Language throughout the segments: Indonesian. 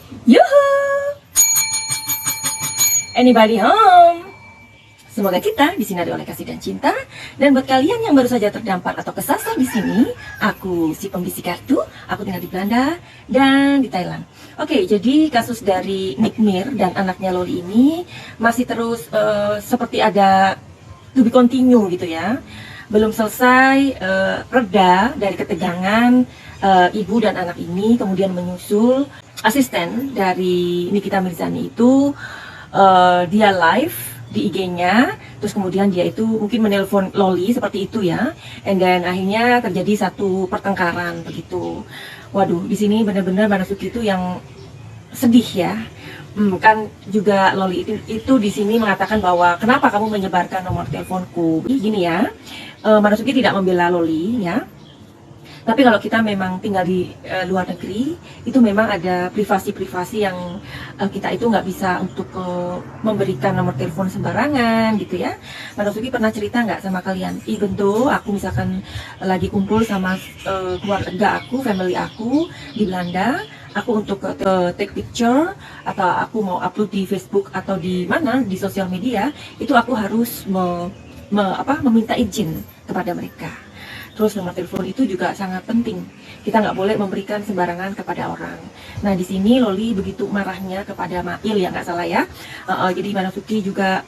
Yuhu! Anybody home? Semoga kita disinari oleh kasih dan cinta. Dan buat kalian yang baru saja terdampar atau kesasar di sini, aku si pembisik kartu. Aku tinggal di Belanda dan di Thailand. Oke, jadi kasus dari Nick Mir dan anaknya Loli ini masih terus seperti ada to be continue gitu ya. Belum selesai reda dari ketegangan ibu dan anak ini, kemudian menyusul asisten dari Nikita Mirzani itu dia live di IG-nya, terus kemudian dia itu mungkin menelpon Loli seperti itu ya, and then akhirnya terjadi satu pertengkaran begitu. Waduh, di sini benar-benar Manasuki itu yang sedih ya. Kan juga Loli itu di sini mengatakan bahwa kenapa kamu menyebarkan nomor teleponku. Gini ya, Manasuki tidak membela Loli ya. Tapi kalau kita memang tinggal di luar negeri, itu memang ada privasi-privasi yang kita itu nggak bisa untuk memberikan nomor telepon sembarangan gitu ya. Manasuki pernah cerita nggak sama kalian? Even though aku misalkan lagi kumpul sama keluarga aku, family aku di Belanda, aku untuk take picture atau aku mau upload di Facebook atau di mana di sosial media, itu aku harus meminta izin kepada mereka. Terus nomor telepon itu juga sangat penting. Kita nggak boleh memberikan sembarangan kepada orang. Nah di sini Loli begitu marahnya kepada Mail ya, nggak salah ya. Jadi Manasuki juga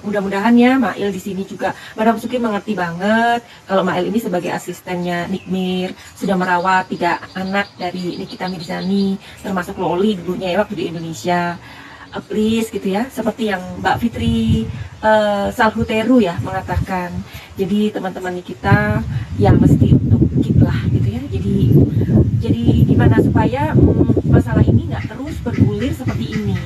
mudah-mudahan ya Mail di sini juga Manasuki mengerti banget kalau Mail ini sebagai asistennya Nick Mir sudah merawat 3 anak dari Nikita Mirzani, termasuk Loli dulunya ya waktu di Indonesia. Please gitu ya, seperti yang Mbak Fitri Salhuteru ya mengatakan. Jadi teman-teman kita yang mesti untuk keep lah gitu ya. Jadi gimana supaya masalah ini nggak terus bergulir seperti ini.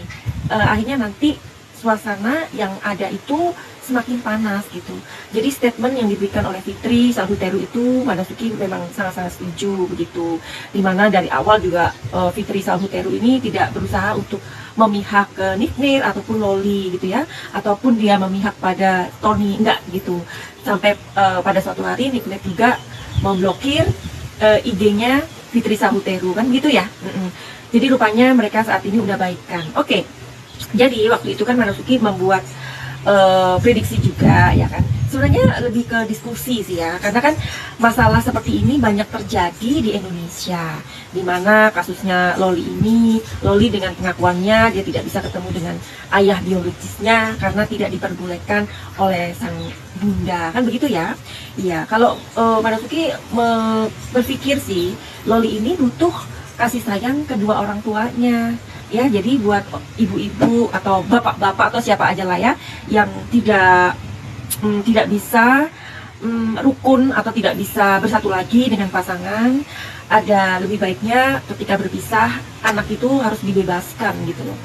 Akhirnya nanti suasana yang ada itu semakin panas gitu. Jadi statement yang diberikan oleh Fitri Salhuteru itu Manasuki memang sangat-sangat setuju begitu. Dimana dari awal juga Fitri Salhuteru ini tidak berusaha untuk memihak ke Nick Mir ataupun Loli gitu ya, ataupun dia memihak pada Tony, enggak gitu. Sampai pada suatu hari Nick Mir juga memblokir IG-nya Fitri Salhuteru kan gitu ya. Jadi rupanya mereka saat ini udah baikan. Oke. Jadi waktu itu kan Manasuki membuat prediksi juga ya kan. Sebenarnya lebih ke diskusi sih ya, karena kan masalah seperti ini banyak terjadi di Indonesia, dimana kasusnya Loli dengan pengakuannya dia tidak bisa ketemu dengan ayah biologisnya karena tidak diperbolehkan oleh sang bunda, kan begitu ya. Iya, kalau Manasuki berpikir sih Loli ini butuh kasih sayang kedua orang tuanya. Ya, jadi buat ibu-ibu atau bapak-bapak atau siapa aja lah ya yang tidak bisa rukun atau tidak bisa bersatu lagi dengan pasangan, ada lebih baiknya ketika berpisah anak itu harus dibebaskan gitu loh.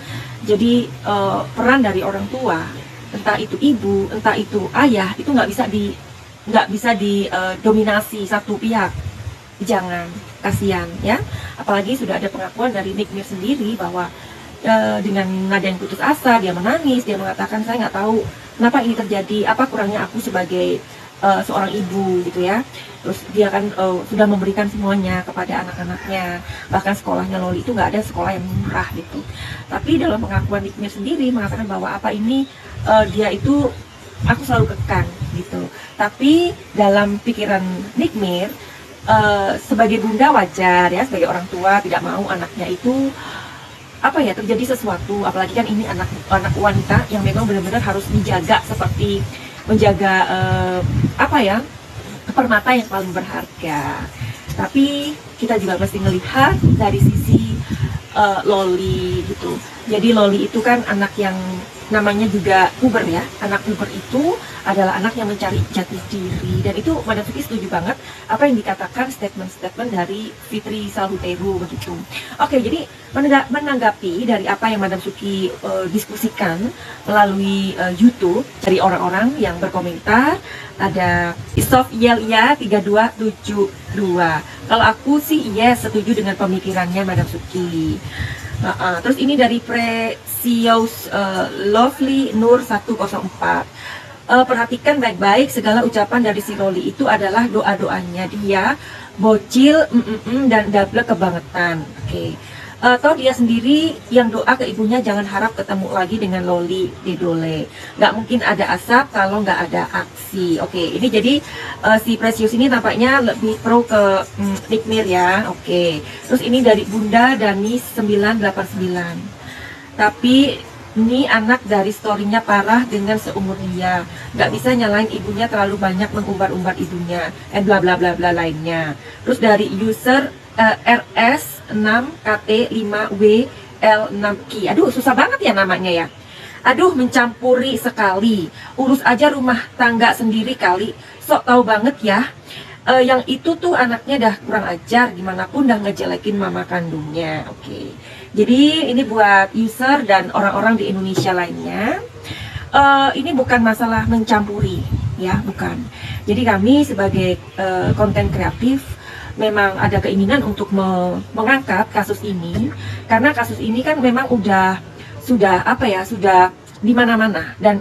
Jadi peran dari orang tua, entah itu ibu, entah itu ayah, itu nggak bisa didominasi satu pihak. Jangan, kasihan ya. Apalagi sudah ada pengakuan dari Nick Mir sendiri bahwa dengan nada yang putus asa dia menangis, dia mengatakan saya nggak tahu kenapa ini terjadi, apa kurangnya aku sebagai seorang ibu gitu ya. Terus dia kan sudah memberikan semuanya kepada anak-anaknya, bahkan sekolahnya Loli itu nggak ada sekolah yang murah gitu. Tapi dalam pengakuan Nick Mir sendiri mengatakan bahwa apa ini dia itu aku selalu kekang gitu. Tapi dalam pikiran Nick Mir sebagai bunda wajar ya, sebagai orang tua tidak mau anaknya itu terjadi sesuatu, apalagi kan ini anak wanita yang memang benar-benar harus dijaga seperti menjaga permata yang paling berharga. Tapi kita juga mesti melihat dari sisi Loli gitu. Jadi Loli itu kan anak yang namanya juga puber ya. Anak puber itu adalah anak yang mencari jati diri, dan itu Manasuki setuju banget apa yang dikatakan statement-statement dari Fitri Salhuteru begitu. Oke, jadi menanggapi dari apa yang Madam Suki diskusikan melalui YouTube dari orang-orang yang berkomentar, ada Isof Yelia 3272. Kalau aku sih yes, setuju dengan pemikirannya Madam Suki. Terus ini dari Precious Lovely Nur 104. Perhatikan baik-baik, segala ucapan dari si Loli itu adalah doa-doanya dia, bocil, dan double kebangetan. Oke. Toh dia sendiri yang doa ke ibunya jangan harap ketemu lagi dengan Loli Dedole. Nggak mungkin ada asap kalau nggak ada aksi. Oke, ini jadi si Precious ini tampaknya lebih pro ke Nick Mir ya. Oke, terus ini dari Bunda Dani 989. Tapi ini anak dari storynya parah dengan seumur dia. Nggak bisa nyalain ibunya, terlalu banyak mengumbar-umbar ibunya. Bla bla bla bla lainnya. Terus dari user RS6KT5WL6Ki. Aduh, susah banget ya namanya ya. Aduh, mencampuri sekali. Urus aja rumah tangga sendiri kali. Sok tahu banget ya. Yang itu tuh anaknya dah kurang ajar, gimana pun dah ngejelekin mama kandungnya. Oke. Jadi ini buat user dan orang-orang di Indonesia lainnya. Ini bukan masalah mencampuri, ya, bukan. Jadi kami sebagai konten kreatif memang ada keinginan untuk mengangkat kasus ini, karena kasus ini kan memang sudah apa ya, sudah di mana-mana dan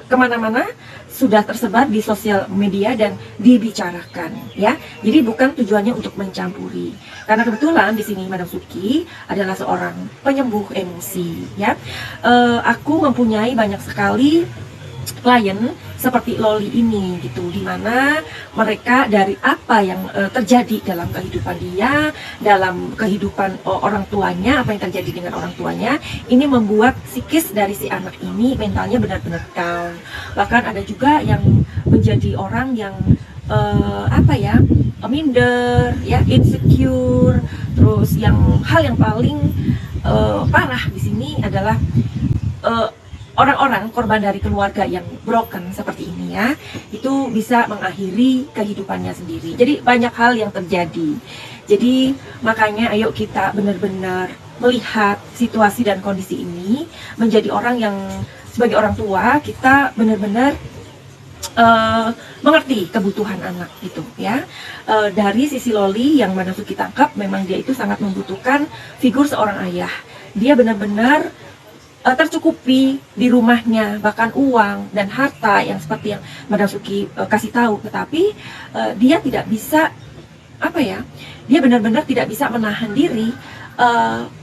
kemana-mana sudah tersebar di sosial media dan dibicarakan, ya. Jadi bukan tujuannya untuk mencampuri, karena kebetulan di sini Madam Suki adalah seorang penyembuh emosi, ya. Aku mempunyai banyak sekali klien seperti Loli ini gitu, dimana mereka dari apa yang terjadi dalam kehidupan dia, dalam kehidupan orang tuanya, apa yang terjadi dengan orang tuanya, ini membuat psikis dari si anak ini mentalnya benar-benar down. Bahkan ada juga yang menjadi orang yang apa ya, minder, ya, insecure. Terus hal yang paling parah di sini adalah orang-orang korban dari keluarga yang broken seperti ini ya, itu bisa mengakhiri kehidupannya sendiri. Jadi banyak hal yang terjadi. Jadi makanya ayo kita benar-benar melihat situasi dan kondisi ini, menjadi orang yang sebagai orang tua kita benar-benar mengerti kebutuhan anak gitu ya. Dari sisi Loli yang Madam Suki tangkap, memang dia itu sangat membutuhkan figur seorang ayah. Dia benar-benar tercukupi di rumahnya, bahkan uang dan harta yang seperti yang Madam Suki kasih tahu, tetapi dia tidak bisa apa ya, dia benar-benar tidak bisa menahan diri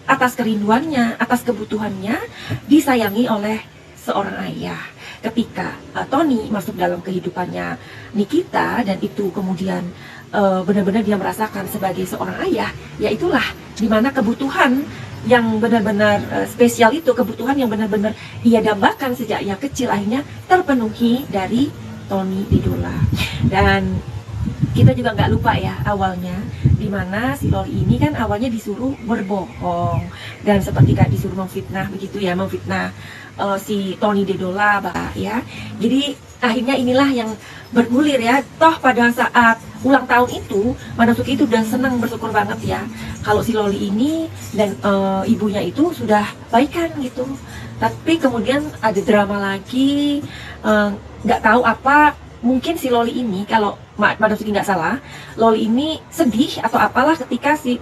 atas kerinduannya, atas kebutuhannya disayangi oleh seorang ayah. Ketika Tony masuk dalam kehidupannya Nikita dan itu kemudian benar-benar dia merasakan sebagai seorang ayah, ya itulah dimana kebutuhan yang benar-benar spesial itu, kebutuhan yang benar-benar ia dambakan sejak ia kecil, akhirnya terpenuhi dari Tony Dedola. Dan kita juga nggak lupa ya awalnya, dimana si Loli ini kan awalnya disuruh berbohong dan seperti kayak disuruh memfitnah begitu ya, memfitnah si Tony Dedola, Pak ya. Jadi akhirnya inilah yang bergulir ya. Toh pada saat ulang tahun itu Madam Suki itu udah senang, bersyukur banget ya kalau si Loli ini dan ibunya itu sudah baikan gitu. Tapi kemudian ada drama lagi, nggak tahu apa, mungkin si Loli ini, kalau Madam Suki nggak salah, Loli ini sedih atau apalah ketika si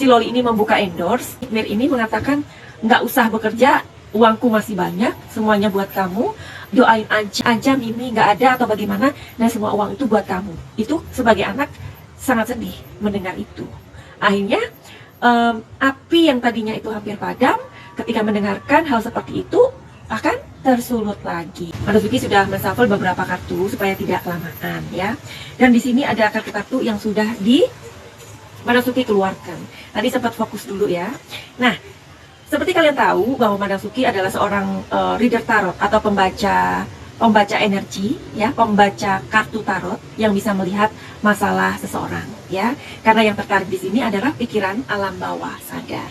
Loli ini membuka endorse. Mir ini mengatakan nggak usah bekerja, uangku masih banyak, semuanya buat kamu, doain aja Mimi nggak ada atau bagaimana, dan semua uang itu buat kamu. Itu sebagai anak sangat sedih mendengar itu. Akhirnya api yang tadinya itu hampir padam, ketika mendengarkan hal seperti itu akan tersulut lagi. Madam Suki sudah menshuffle beberapa kartu supaya tidak kelamaan ya. Dan di sini ada kartu-kartu yang sudah Madam Suki keluarkan. Tadi sempat fokus dulu ya. Nah, seperti kalian tahu bahwa Madam Suki adalah seorang reader tarot atau pembaca energi ya, pembaca kartu tarot yang bisa melihat masalah seseorang ya. Karena yang tertarik di sini adalah pikiran alam bawah sadar.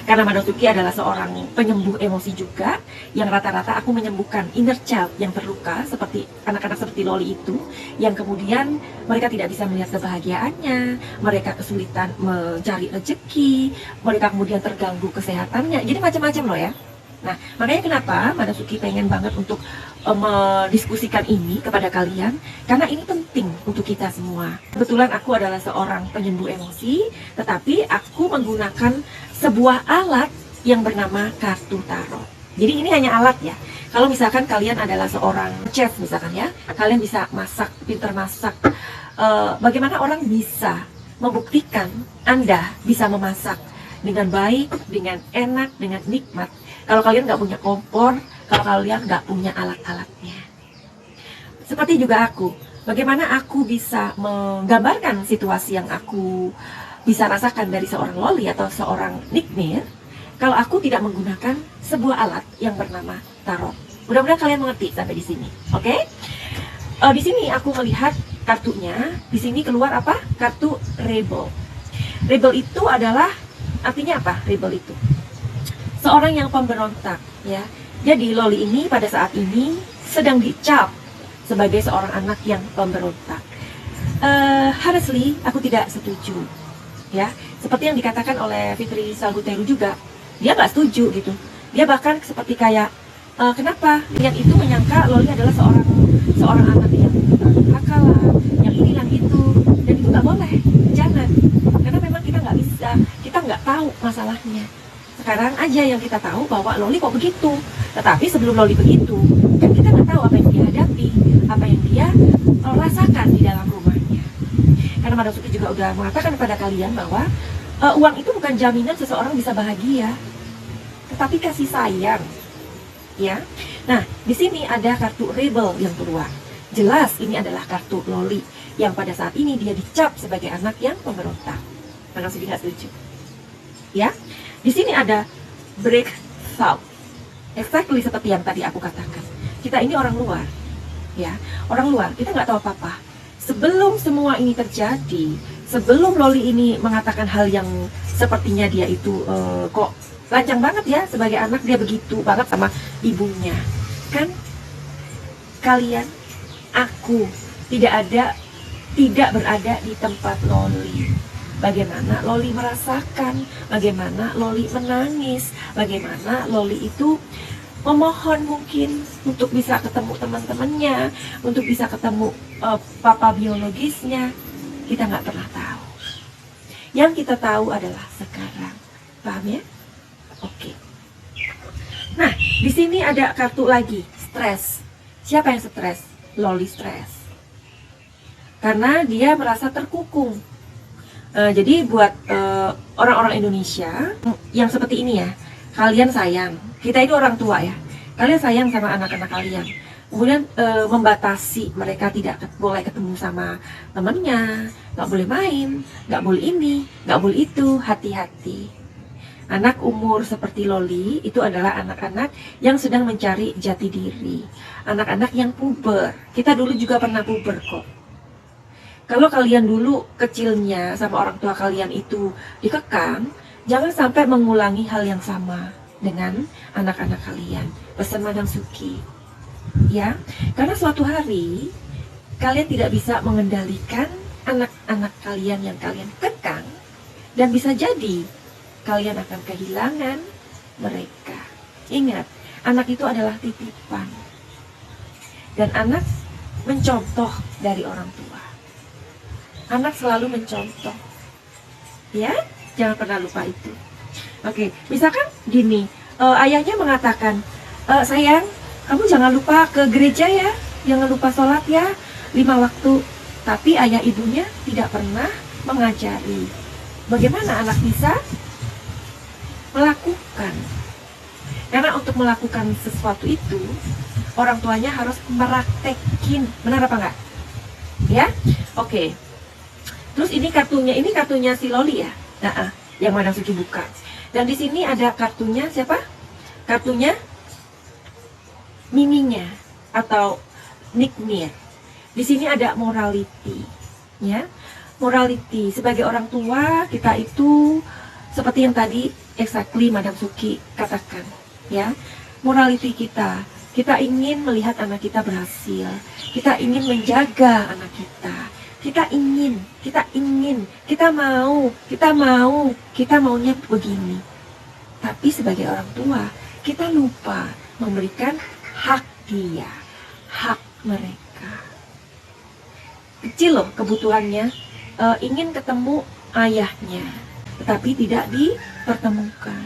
Karena Madam Suki adalah seorang penyembuh emosi juga, yang rata-rata aku menyembuhkan inner child yang terluka, seperti anak-anak seperti Loli itu, yang kemudian mereka tidak bisa melihat kebahagiaannya, mereka kesulitan mencari rezeki, mereka kemudian terganggu kesehatannya, jadi macam-macam loh ya. Nah, makanya kenapa Madam Suki pengen banget untuk mendiskusikan ini kepada kalian, karena ini penting untuk kita semua. Kebetulan aku adalah seorang penyembuh emosi, tetapi aku menggunakan sebuah alat yang bernama kartu tarot. Jadi ini hanya alat ya. Kalau misalkan kalian adalah seorang chef misalkan ya, kalian bisa masak, pinter masak, bagaimana orang bisa membuktikan Anda bisa memasak dengan baik, dengan enak, dengan nikmat. Kalau kalian nggak punya kompor, kalau kalian nggak punya alat-alatnya. Seperti juga aku, bagaimana aku bisa menggambarkan situasi yang aku bisa rasakan dari seorang loli atau seorang nikmir kalau aku tidak menggunakan sebuah alat yang bernama tarot. Mudah-mudahan kalian mengerti sampai di sini, oke? Di sini aku melihat kartunya. Di sini keluar apa? Kartu Rebel. Rebel itu adalah artinya apa? Rebel itu seorang yang pemberontak, ya. Jadi loli ini pada saat ini sedang dicap sebagai seorang anak yang pemberontak. Honestly, aku tidak setuju, ya. Seperti yang dikatakan oleh Fitri Salguteru juga, dia nggak setuju gitu. Dia bahkan seperti kayak kenapa yang itu menyangka loli adalah seorang anak yang akalan, yang ini yang itu, dan itu nggak boleh, jangan, karena memang kita nggak bisa, kita nggak tahu masalahnya. Sekarang aja yang kita tahu bahwa loli kok begitu, tetapi sebelum loli begitu, kan kita nggak tahu apa yang dia hadapi, apa yang dia rasakan di dalam rumahnya. Karena Madam Suki juga udah mengatakan kepada kalian bahwa uang itu bukan jaminan seseorang bisa bahagia, tetapi kasih sayang, ya. Nah, di sini ada kartu Rebel yang keluar. Jelas ini adalah kartu loli yang pada saat ini dia dicap sebagai anak yang pemberontak. Madam Suki nggak setuju, ya. Di sini ada break through, exactly seperti yang tadi aku katakan. Kita ini orang luar, ya, orang luar. Kita nggak tahu apa-apa. Sebelum semua ini terjadi, sebelum loli ini mengatakan hal yang sepertinya dia itu kok lancang banget ya sebagai anak, dia begitu banget sama ibunya. Kan kalian, aku tidak berada di tempat loli. Bagaimana loli merasakan, bagaimana loli menangis, bagaimana loli itu memohon mungkin untuk bisa ketemu teman-temannya, untuk bisa ketemu papa biologisnya. Kita nggak pernah tahu. Yang kita tahu adalah sekarang, paham ya? Oke. Nah, di sini ada kartu lagi, stres. Siapa yang stres? Loli stres. Karena dia merasa terkukung. Jadi buat orang-orang Indonesia yang seperti ini ya, kalian sayang, kita itu orang tua ya, kalian sayang sama anak-anak kalian, kemudian membatasi mereka tidak boleh ketemu sama temennya, nggak boleh main, nggak boleh ini, nggak boleh itu. Hati-hati. Anak umur seperti loli itu adalah anak-anak yang sedang mencari jati diri, anak-anak yang puber. Kita dulu juga pernah puber kok. Kalau kalian dulu kecilnya sama orang tua kalian itu dikekang, jangan sampai mengulangi hal yang sama dengan anak-anak kalian. Pesan Madam Suki, ya, karena suatu hari kalian tidak bisa mengendalikan anak-anak kalian yang kalian kekang, dan bisa jadi kalian akan kehilangan mereka. Ingat, anak itu adalah titipan, dan anak mencontoh dari orang tua. Anak selalu mencontoh, ya, jangan pernah lupa itu. Oke, misalkan gini, ayahnya mengatakan, sayang, kamu jangan lupa ke gereja ya, jangan lupa sholat ya, 5 waktu. Tapi ayah ibunya tidak pernah mengajari bagaimana anak bisa melakukan. Karena untuk melakukan sesuatu itu, orang tuanya harus meraktekin, benar apa enggak? Ya, oke. Terus ini kartunya si loli ya, yang Madam Suki buka. Dan di sini ada kartunya siapa? Kartunya miminya atau nikmir. Di sini ada morality, ya. Morality sebagai orang tua kita itu seperti yang tadi exactly Madam Suki katakan, ya. Morality kita ingin melihat anak kita berhasil, kita ingin menjaga anak kita. Kita maunya begini. Tapi sebagai orang tua, kita lupa memberikan hak dia, hak mereka. Kecil loh kebutuhannya, ingin ketemu ayahnya, tetapi tidak dipertemukan.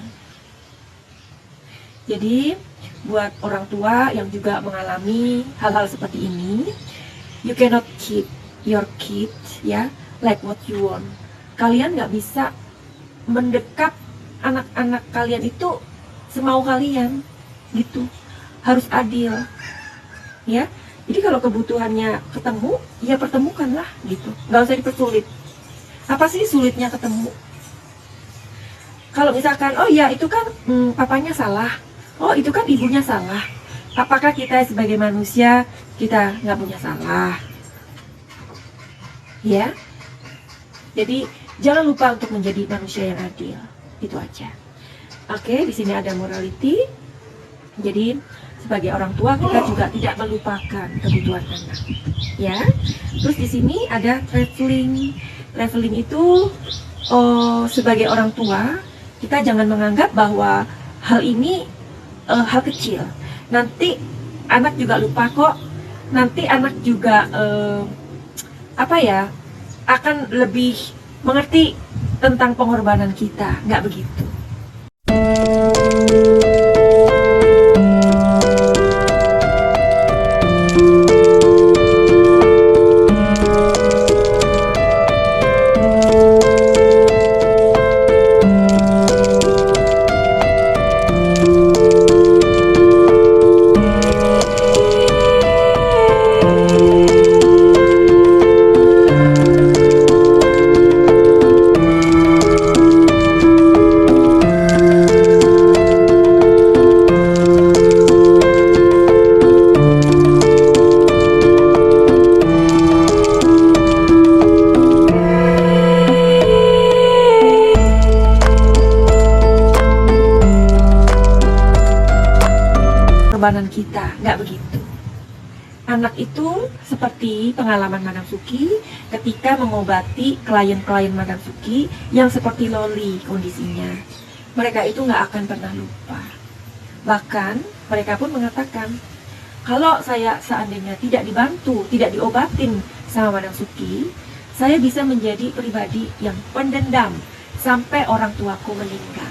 Jadi, buat orang tua yang juga mengalami hal-hal seperti ini, you cannot keep your kid, ya, like what you want. kalian nggak bisa mendekat anak-anak kalian itu semau kalian gitu, harus adil ya. Jadi kalau kebutuhannya ketemu, ya pertemukanlah gitu, nggak usah dipersulit. Apa sih sulitnya ketemu? Kalau misalkan, oh ya itu kan papanya salah, oh itu kan ibunya salah, apakah kita sebagai manusia kita nggak punya salah? Ya, jadi jangan lupa untuk menjadi manusia yang adil, itu aja. Oke, di sini ada morality. Jadi sebagai orang tua kita juga tidak melupakan kebutuhan anak, ya. Terus di sini ada traveling. Traveling itu sebagai orang tua kita jangan menganggap bahwa hal ini hal kecil. Nanti anak juga lupa kok. Nanti anak juga akan lebih mengerti tentang pengorbanan kita. Nggak begitu. Pengorbanan kita, nggak begitu. Anak itu seperti pengalaman Madam Suki ketika mengobati klien-klien Madam Suki yang seperti Loli kondisinya. Mereka itu nggak akan pernah lupa. Bahkan mereka pun mengatakan, kalau saya seandainya tidak dibantu, tidak diobatin sama Madam Suki, saya bisa menjadi pribadi yang pendendam sampai orang tuaku meninggal.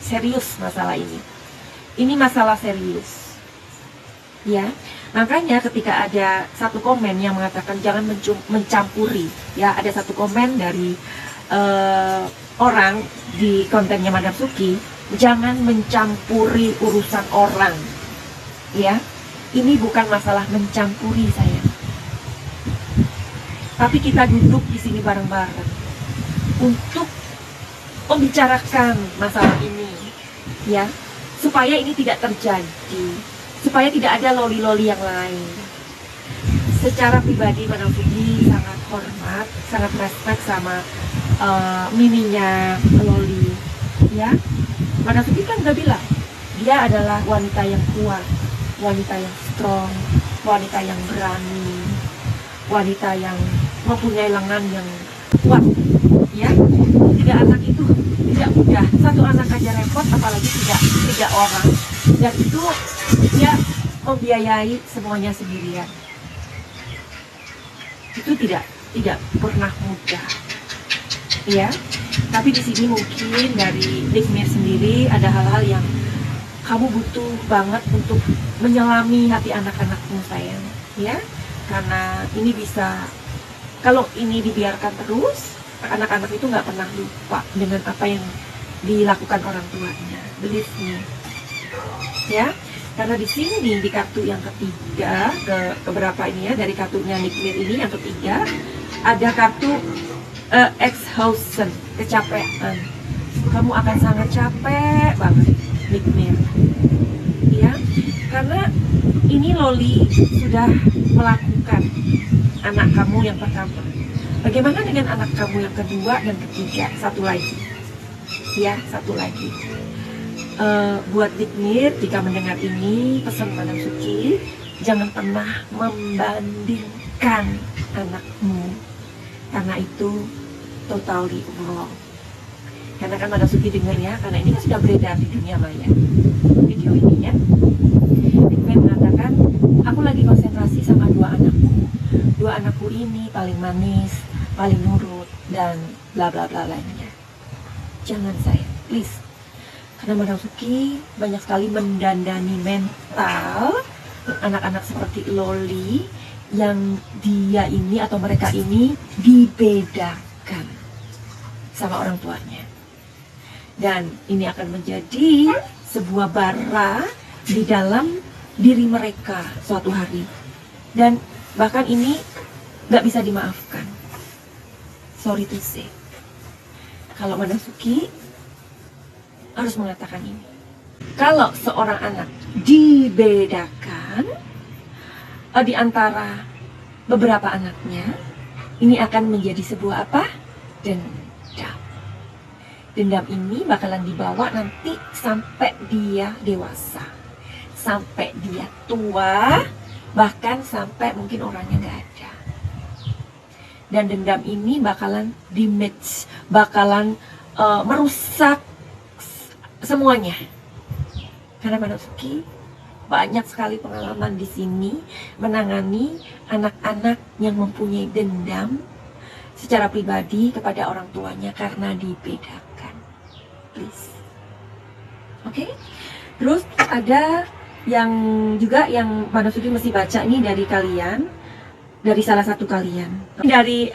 Serius masalah ini. Ini masalah serius. Ya. Makanya ketika ada satu komen yang mengatakan jangan mencampuri, ya, ada satu komen dari orang di kontennya Madam Suki, jangan mencampuri urusan orang. Ya. Ini bukan masalah mencampuri, sayang. Tapi kita duduk di sini bareng-bareng untuk membicarakan masalah ini, ya, supaya ini tidak terjadi, supaya tidak ada loli-loli yang lain. Secara pribadi Madam Suki sangat hormat, sangat respect sama mininya Loli, ya. Madam Suki kan udah bilang dia adalah wanita yang kuat, wanita yang strong, wanita yang berani, wanita yang mempunyai lengan yang kuat, ya. Tiga anak itu tidak mudah, satu anak aja repot, apalagi tiga orang, dan itu dia membiayai semuanya sendirian. Itu tidak pernah mudah, ya. Tapi di sini mungkin dari Nikmir sendiri ada hal-hal yang kamu butuh banget untuk menyelami hati anak-anakmu, sayang, ya. Karena ini bisa, kalau ini dibiarkan terus, anak-anak itu nggak pernah lupa dengan apa yang dilakukan orang tuanya. Believe me, ya. Karena di sini di kartu yang ketiga, keberapa ini ya, dari kartunya Nikmir ini yang ketiga, ada kartu exhaustion, kecapean. Kamu akan sangat capek banget, Nikmir, ya. Karena ini Loli sudah melakukan anak kamu yang pertama. Bagaimana dengan anak kamu yang kedua dan ketiga? Satu lagi, ya, satu lagi. Buat Nikmir, jika mendengar ini, pesan Madam Suki, jangan pernah membandingkan anakmu, karena itu totally wrong. Karena kan Madam Suki dengar, ya, karena ini kan sudah beredar di dunia maya video ini, ya. Nikmir mengatakan, aku lagi konsentrasi sama dua anakku ini paling manis, paling nurut, dan bla bla bla lainnya. Jangan, sayang, please. Karena Madam Suki banyak sekali mendandani mental anak-anak seperti Loli yang dia ini atau mereka ini dibedakan sama orang tuanya. Dan ini akan menjadi sebuah bara di dalam diri mereka suatu hari. Dan bahkan ini gak bisa dimaafkan. Sorry to say. Kalau Madam Suki harus mengatakan ini. Kalau seorang anak dibedakan di antara beberapa anaknya, ini akan menjadi sebuah apa? Dendam. Dendam ini bakalan dibawa nanti sampai dia dewasa, sampai dia tua, bahkan sampai mungkin orangnya nggak ada. Dan dendam ini bakalan damage, bakalan merusak semuanya. Karena Madam Suki banyak sekali pengalaman di sini menangani anak-anak yang mempunyai dendam secara pribadi kepada orang tuanya karena dibedakan. Please. Oke? Terus ada yang juga yang Madam Suki mesti baca ini dari kalian, dari salah satu kalian. Dari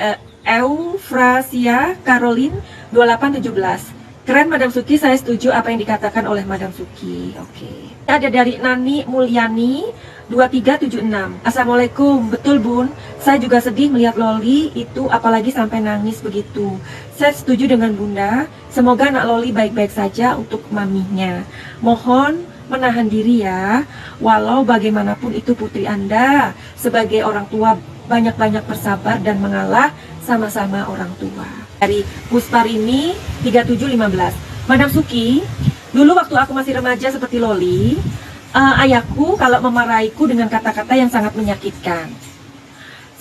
Eufrasia Caroline 2817. Keren Madam Suki, saya setuju apa yang dikatakan oleh Madam Suki. Oke. Ada dari Nani Mulyani 2376. Assalamualaikum. Betul Bun, saya juga sedih melihat Loli itu, apalagi sampai nangis begitu. Saya setuju dengan Bunda. Semoga anak Loli baik-baik saja untuk maminya. Mohon menahan diri ya. Walau bagaimanapun itu putri Anda. Sebagai orang tua banyak-banyak bersabar dan mengalah sama-sama orang tua. Dari Pusparini 3715. Madam Suki, dulu waktu aku masih remaja seperti Loli, ayahku kalau memarahiku dengan kata-kata yang sangat menyakitkan.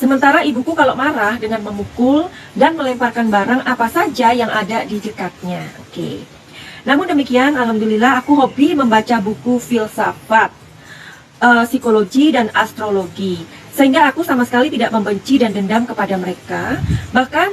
Sementara ibuku kalau marah dengan memukul dan melemparkan barang apa saja yang ada di dekatnya. Oke. Namun demikian, alhamdulillah aku hobi membaca buku filsafat, psikologi dan astrologi. Sehingga aku sama sekali tidak membenci dan dendam kepada mereka. Bahkan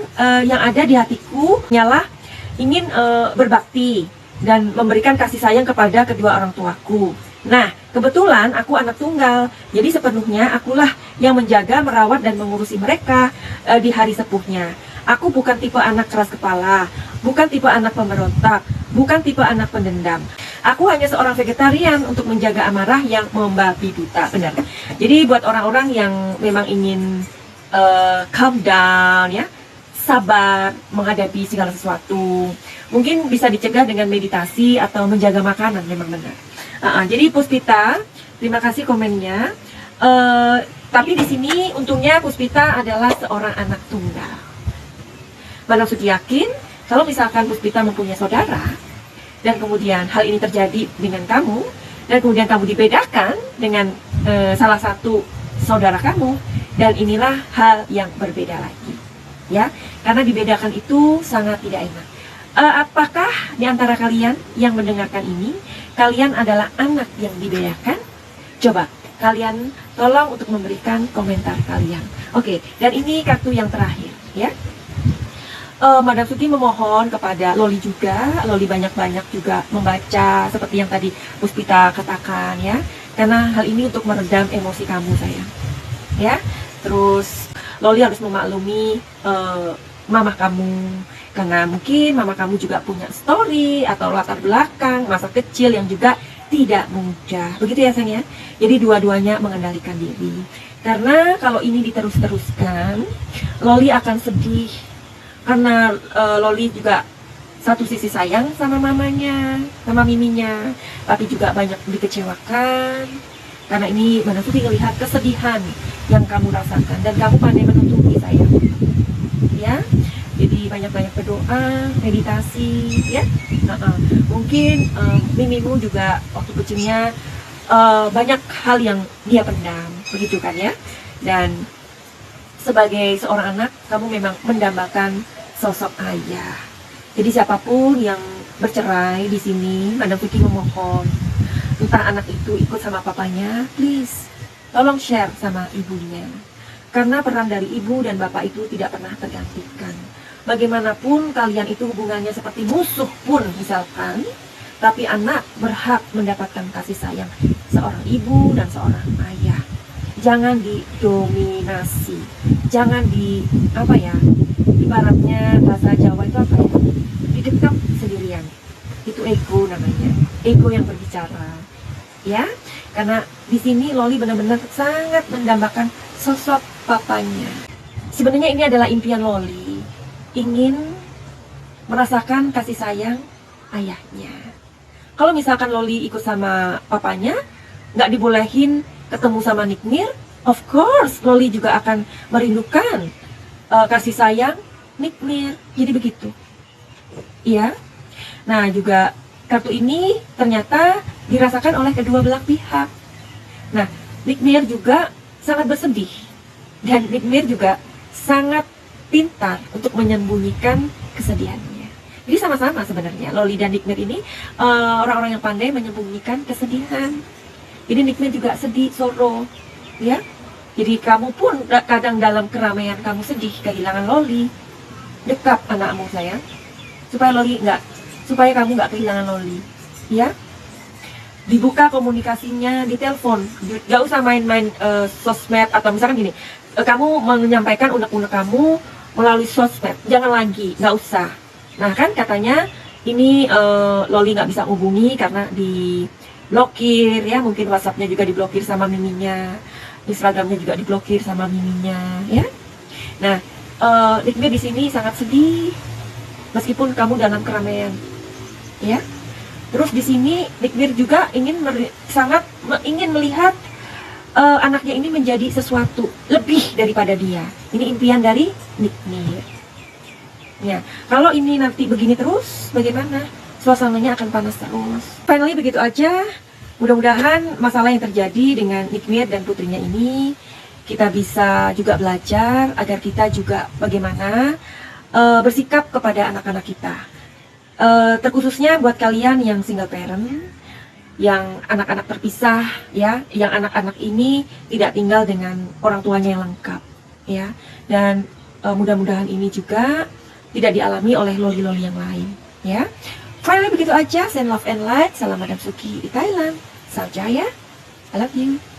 yang ada di hatiku hanyalah ingin berbakti dan memberikan kasih sayang kepada kedua orang tuaku. Nah, kebetulan aku anak tunggal. Jadi sepenuhnya akulah yang menjaga, merawat dan mengurusi mereka di hari sepuhnya. Aku bukan tipe anak keras kepala, bukan tipe anak pemberontak, bukan tipe anak pendendam. Aku hanya seorang vegetarian untuk menjaga amarah yang membabi buta. Benar. Jadi buat orang-orang yang memang ingin calm down ya, sabar menghadapi segala sesuatu, mungkin bisa dicegah dengan meditasi atau menjaga makanan, memang benar. Jadi Puspita, terima kasih komennya. Tapi di sini untungnya Puspita adalah seorang anak tunggal. Madam Suki yakin kalau misalkan Puspita mempunyai saudara, dan kemudian hal ini terjadi dengan kamu, dan kemudian kamu dibedakan dengan salah satu saudara kamu, dan inilah hal yang berbeda lagi, ya, karena dibedakan itu sangat tidak enak. Apakah di antara kalian yang mendengarkan ini, kalian adalah anak yang dibedakan? Coba kalian tolong untuk memberikan komentar kalian. Oke, dan ini kartu yang terakhir, ya. Madam Suki memohon kepada Loli juga, Loli banyak-banyak juga membaca seperti yang tadi Puspita katakan ya, karena hal ini untuk meredam emosi kamu sayang, ya. Terus Loli harus memaklumi mama kamu, karena mungkin mama kamu juga punya story atau latar belakang masa kecil yang juga tidak mudah, begitu ya sayang ya. Jadi dua-duanya mengendalikan diri, karena kalau ini diterus-teruskan, Loli akan sedih. Karena Loli juga satu sisi sayang sama mamanya, sama miminya, tapi juga banyak dikecewakan. Karena ini Madam Suki melihat kesedihan yang kamu rasakan, dan kamu pandai menutupi sayang, ya. Jadi banyak-banyak berdoa, meditasi, ya. Mungkin mimimu juga waktu kecilnya banyak hal yang dia pendam, begitu kan ya. Dan sebagai seorang anak, kamu memang mendambakan sosok ayah. Jadi siapapun yang bercerai di sini, Madam Suki memohon, entah anak itu ikut sama papanya, please, tolong share sama ibunya. Karena peran dari ibu dan bapak itu tidak pernah tergantikan. Bagaimanapun kalian itu hubungannya seperti musuh pun misalkan, tapi anak berhak mendapatkan kasih sayang seorang ibu dan seorang ayah. jangan didominasi, jangan ibaratnya bahasa Jawa itu didekap sendirian. Itu ego namanya, ego yang berbicara, ya. Karena di sini Loli benar-benar sangat mendambakan sosok papanya. Sebenarnya ini adalah impian Loli, ingin merasakan kasih sayang ayahnya. Kalau misalkan Loli ikut sama papanya, nggak dibolehin ketemu sama Nikmir, of course Loli juga akan merindukan kasih sayang Nikmir. Jadi begitu, iya. Nah, juga kartu ini ternyata dirasakan oleh kedua belah pihak. Nah, Nikmir juga sangat bersedih, dan Nikmir juga sangat pintar untuk menyembunyikan kesedihannya. Jadi sama-sama sebenarnya Loli dan Nikmir ini orang-orang yang pandai menyembunyikan kesedihan. Jadi Nikmir juga sedih, sorrow, ya. Jadi kamu pun kadang dalam keramaian kamu sedih kehilangan Loli, dekap anakmu sayang, supaya kamu nggak kehilangan Loli, ya. Dibuka komunikasinya di telepon, nggak usah main-main sosmed, atau misalkan gini, kamu menyampaikan unek-unek kamu melalui sosmed, jangan lagi, nggak usah. Nah kan katanya ini Loli nggak bisa hubungi karena diblokir, ya, mungkin WhatsAppnya juga diblokir sama miminya, Instagramnya juga diblokir sama miminya, ya. Nah, Nikmir di sini sangat sedih meskipun kamu dalam keramaian, ya. Terus di sini Nikmir juga sangat ingin melihat anaknya ini menjadi sesuatu lebih daripada dia. Ini impian dari Nikmir. Ya, kalau ini nanti begini terus, bagaimana? Suasananya akan panas terus. Finally begitu aja. Mudah-mudahan masalah yang terjadi dengan Nikmir dan putrinya ini kita bisa juga belajar agar kita juga bagaimana bersikap kepada anak-anak kita. Terkhususnya buat kalian yang single parent, yang anak-anak terpisah, ya, yang anak-anak ini tidak tinggal dengan orang tuanya yang lengkap, ya. Dan mudah-mudahan ini juga tidak dialami oleh loli-loli yang lain, ya. Finally begitu aja. Send love and light. Salam Madam Suki di Thailand. Salam Jaya. I love you.